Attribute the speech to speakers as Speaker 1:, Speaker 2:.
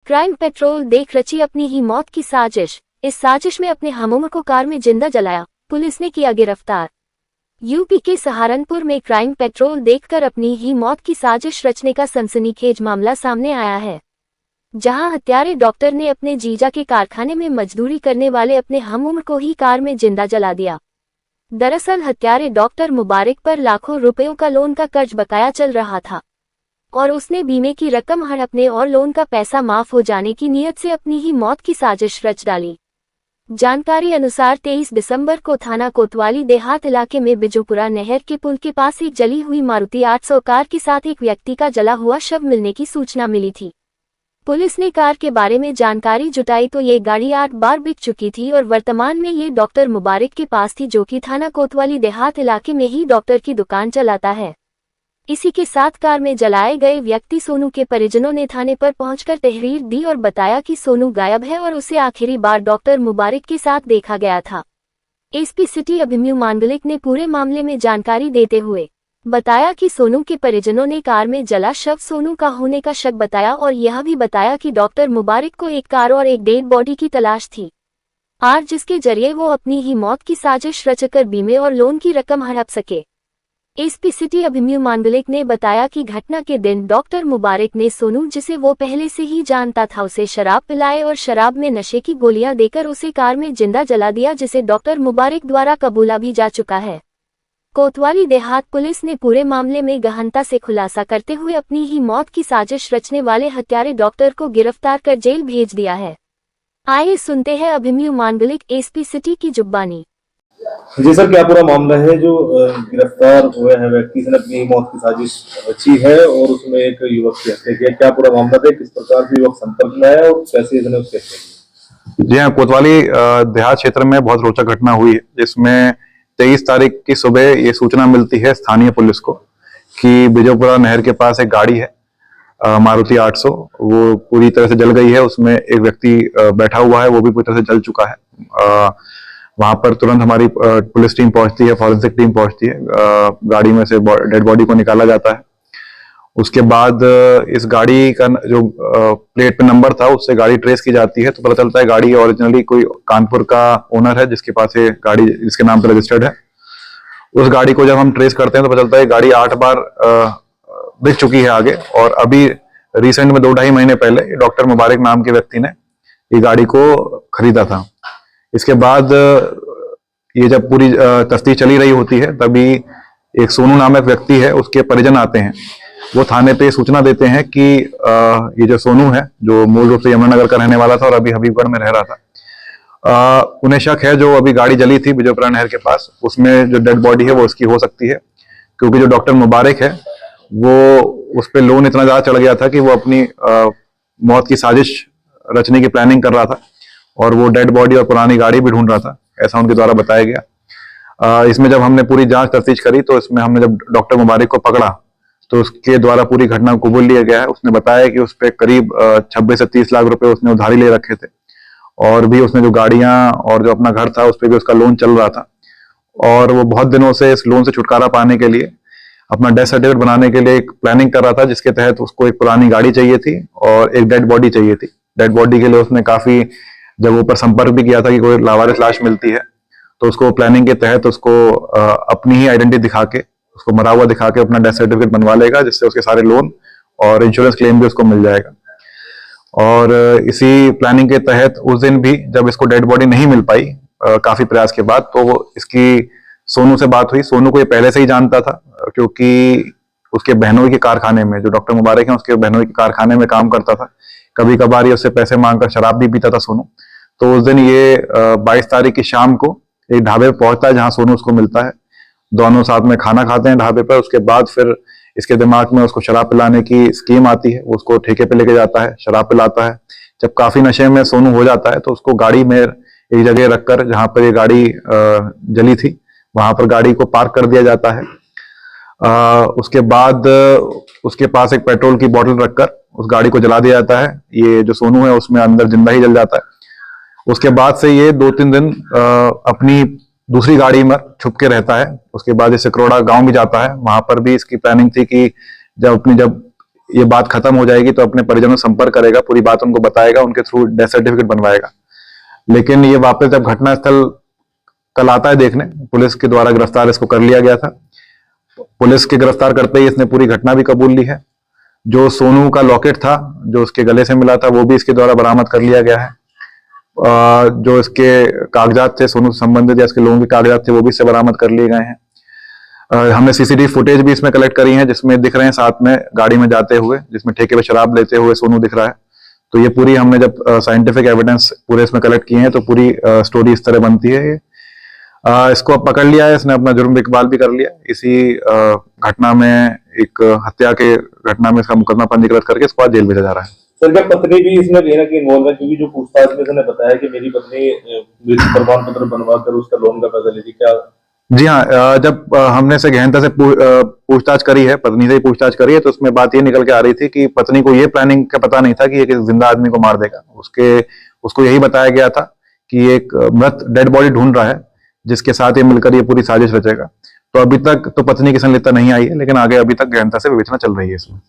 Speaker 1: Crime petrol देख रची अपनी ही मौत की साजिश। इस साजिश में अपने हमउम्र को कार में जिंदा जलाया, पुलिस ने किया गिरफ्तार। यूपी के सहारनपुर में क्राइम पेट्रोल देखकर अपनी ही मौत की साजिश रचने का सनसनीखेज मामला सामने आया है, जहां हत्यारे डॉक्टर ने अपने जीजा के कारखाने में मजदूरी करने वाले अपने हमउम्र को ही कार में जिंदा जला दिया। दरअसल हत्यारे डॉक्टर मुबारक पर लाखों रुपयों का लोन का कर्ज बकाया चल रहा था और उसने बीमे की रकम हड़पने और लोन का पैसा माफ हो जाने की नीयत से अपनी ही मौत की साजिश रच डाली। जानकारी अनुसार 23 दिसंबर को थाना कोतवाली देहात इलाके में बिजूपुरा नहर के पुल के पास एक जली हुई मारुति 800 कार के साथ एक व्यक्ति का जला हुआ शव मिलने की सूचना मिली थी। पुलिस ने कार के बारे में जानकारी जुटाई तो ये गाड़ी 8 बार बिक चुकी थी और वर्तमान में ये डॉक्टर मुबारक के पास थी, जो कि थाना कोतवाली देहात इलाके में ही डॉक्टर की दुकान चलाता है। इसी के साथ कार में जलाए गए व्यक्ति सोनू के परिजनों ने थाने पर पहुंचकर तहरीर दी और बताया कि सोनू गायब है और उसे आखिरी बार डॉक्टर मुबारक के साथ देखा गया था। एसपी सिटी अभिमन्यु मांडलिक ने पूरे मामले में जानकारी देते हुए बताया कि सोनू के परिजनों ने कार में जला शव सोनू का होने का शक बताया और यह भी बताया कि डॉक्टर मुबारक को एक कार और एक डेड बॉडी की तलाश थी, आज जिसके जरिए वो अपनी ही मौत की साजिश रचकर बीमे और लोन की रकम हड़प सके। एसपी सिटी अभिमन्यु मांडलिक ने बताया कि घटना के दिन डॉक्टर मुबारक ने सोनू, जिसे वो पहले से ही जानता था, उसे शराब पिलाए और शराब में नशे की गोलियां देकर उसे कार में जिंदा जला दिया, जिसे डॉक्टर मुबारक द्वारा कबूला भी जा चुका है। कोतवाली देहात पुलिस ने पूरे मामले में गहनता से खुलासा करते हुए अपनी ही मौत की साजिश रचने वाले हत्यारे डॉक्टर को गिरफ्तार कर जेल भेज दिया है। आइए सुनते हैं अभिमन्यु मांडलिक एसपी सिटी की जुबानी।
Speaker 2: जी सर, क्या पूरा मामला है जो गिरफ्तार हुए हैं व्यक्ति ने अपनी मौत की साजिश रची है और उसमें एक युवक की हत्या की है? क्या पूरा मामला है, किस प्रकार से युवक संपर्क में आया और कैसे इसने उसकी हत्या की?
Speaker 3: जी हाँ, कोतवाली देहात क्षेत्र में बहुत रोचक घटना हुई है, जिसमें 23 तारीख की सुबह ये सूचना मिलती है स्थानीय पुलिस को कि बिजूपुरा नहर के पास एक गाड़ी है मारुति 800, वो पूरी तरह से जल गई है। उसमें एक व्यक्ति बैठा हुआ है, वो भी पूरी तरह से जल चुका है। वहां पर तुरंत हमारी पुलिस टीम पहुंचती है, फॉरेंसिक टीम पहुंचती है, गाड़ी में से डेड बॉडी को निकाला जाता है। उसके बाद इस गाड़ी का जो प्लेट पे नंबर था उससे गाड़ी ट्रेस की जाती है, तो पता चलता है गाड़ी ओरिजिनली कोई कानपुर का ओनर है जिसके पास ये गाड़ी जिसके नाम पे रजिस्टर्ड है। उस गाड़ी को जब हम ट्रेस करते हैं तो पता चलता है गाड़ी 8 बार बिक चुकी है आगे, और अभी रिसेंट में 2-2.5 महीने पहले डॉक्टर मुबारक नाम के व्यक्ति ने ये गाड़ी को खरीदा था। इसके बाद ये जब पूरी तफ्तीश चली रही होती है तभी एक सोनू नामक व्यक्ति है, उसके परिजन आते हैं। वो थाने पे सूचना देते हैं कि ये जो सोनू है, जो मूल रूप से यमुनानगर का रहने वाला था और अभी हबीबगढ़ में रह रहा था, उन्हें शक है जो अभी गाड़ी जली थी बिजूपुरा नहर के पास, उसमें जो डेड बॉडी है वो उसकी हो सकती है, क्योंकि जो डॉक्टर मुबारक है वो उस पर लोन इतना ज्यादा चढ़ गया था कि वो अपनी मौत की साजिश रचने की प्लानिंग कर रहा था और वो डेड बॉडी और पुरानी गाड़ी भी ढूंढ रहा था, ऐसा उनके द्वारा बताया गया। इसमें जब हमने पूरी जांच तफ्तीश करी तो इसमें हमने जब डॉक्टर मुबारक को पकड़ा तो उसके द्वारा पूरी घटना को कबूल लिया गया है। उसने बताया कि उस पर करीब 26 से 30 लाख रुपए उसने उधारी ले रखे थे, और भी उसने जो गाड़ियां और जो अपना घर था उस पर भी उसका लोन चल रहा था, और वो बहुत दिनों से इस लोन से छुटकारा पाने के लिए अपना डेथ सर्टिफिकेट बनाने के लिए एक प्लानिंग कर रहा था, जिसके तहत उसको एक पुरानी गाड़ी चाहिए थी और एक डेड बॉडी चाहिए थी। डेड बॉडी के लिए उसने काफी जब ऊपर संपर्क भी किया था कि कोई लावारिस लाश मिलती है, तो उसको प्लानिंग के तहत उसको अपनी ही आइडेंटिटी दिखा के, उसको मरा हुआ दिखा के अपना डेथ सर्टिफिकेट बनवा लेगा, जिससे उसके सारे लोन और इंश्योरेंस क्लेम भी उसको मिल जाएगा। और इसी प्लानिंग के तहत उस दिन भी जब इसको डेड बॉडी नहीं मिल पाई काफी प्रयास के बाद, तो इसकी सोनू से बात हुई। सोनू को ये पहले से ही जानता था, क्योंकि उसके बहनोई के कारखाने में, जो डॉक्टर मुबारक है उसके बहनोई के कारखाने में काम करता था। कभी कभार ये उससे पैसे मांगकर शराब भी पीता था सोनू। तो उस दिन ये 22 तारीख की शाम को एक ढाबे पर पहुंचता है जहां सोनू उसको मिलता है। दोनों साथ में खाना खाते हैं ढाबे पर। उसके बाद फिर इसके दिमाग में उसको शराब पिलाने की स्कीम आती है, वो उसको ठेके पे लेके जाता है, शराब पिलाता है। जब काफी नशे में सोनू हो जाता है तो उसको गाड़ी में एक जगह रखकर, जहां पर ये गाड़ी जली थी, वहां पर गाड़ी को पार्क कर दिया जाता है। उसके बाद उसके पास एक पेट्रोल की बोतल रखकर उस गाड़ी को जला दिया जाता है। ये जो सोनू है उसमें अंदर जिंदा ही जल जाता है। उसके बाद से ये 2-3 दिन अपनी दूसरी गाड़ी में छुप के रहता है। उसके बाद ये सिकरोड़ा गांव भी जाता है, वहां पर भी इसकी प्लानिंग थी कि जब ये बात खत्म हो जाएगी तो अपने परिजनों से संपर्क करेगा, पूरी बात उनको बताएगा, उनके थ्रू डेथ सर्टिफिकेट बनवाएगा। लेकिन ये वापस जब घटनास्थल कल आता है देखने, पुलिस के द्वारा गिरफ्तार इसको कर लिया गया था। पुलिस के गिरफ्तार करते ही इसने पूरी घटना भी कबूल ली है। जो सोनू का लॉकेट था जो उसके गले से मिला था वो भी इसके द्वारा बरामद कर लिया गया है। जो इसके कागजात थे सोनू से संबंधित या इसके लोगों के कागजात थे वो भी इससे बरामद कर लिए गए हैं। हमने सीसीटीवी फुटेज भी इसमें कलेक्ट करी है जिसमें दिख रहे हैं साथ में गाड़ी में जाते हुए, जिसमें ठेके पे शराब लेते हुए सोनू दिख रहा है। तो ये पूरी हमने जब साइंटिफिक एविडेंस पूरे इसमें कलेक्ट किए हैं तो पूरी स्टोरी इस तरह बनती है। ये इसको अब पकड़ लिया है, इसने अपना जुर्म इकबाल भी कर लिया। इसी घटना में एक हत्या के घटना में इसका मुकदमा पंजीकृत करके इसको आज जेल भेजा जा रहा है।
Speaker 2: सर क्या पत्नी भी इसमें कहीं ना कहीं इन्वॉल्व है, क्योंकि जो पूछताछ में इसने बताया कि मेरी पत्नी मृत्यु प्रमाण पत्र बनवा कर उसका लोन का पैसा ली थी, क्या?
Speaker 3: जी हाँ, जब हमने से गहनता से पूछताछ करी है, पत्नी से ही पूछताछ करी है, तो उसमें बात ये निकल के आ रही थी कि पत्नी को ये प्लानिंग का पता नहीं था कि ये किसी जिंदा आदमी को मार देगा। उसको यही बताया गया था कि एक मृत डेड बॉडी ढूंढ रहा है जिसके साथ ये मिलकर ये पूरी साजिश रचेगा। तो अभी तक तो पत्नी की संलिप्तता नहीं आई है, लेकिन आगे अभी तक गहनता से विवेचना चल रही है इसमें।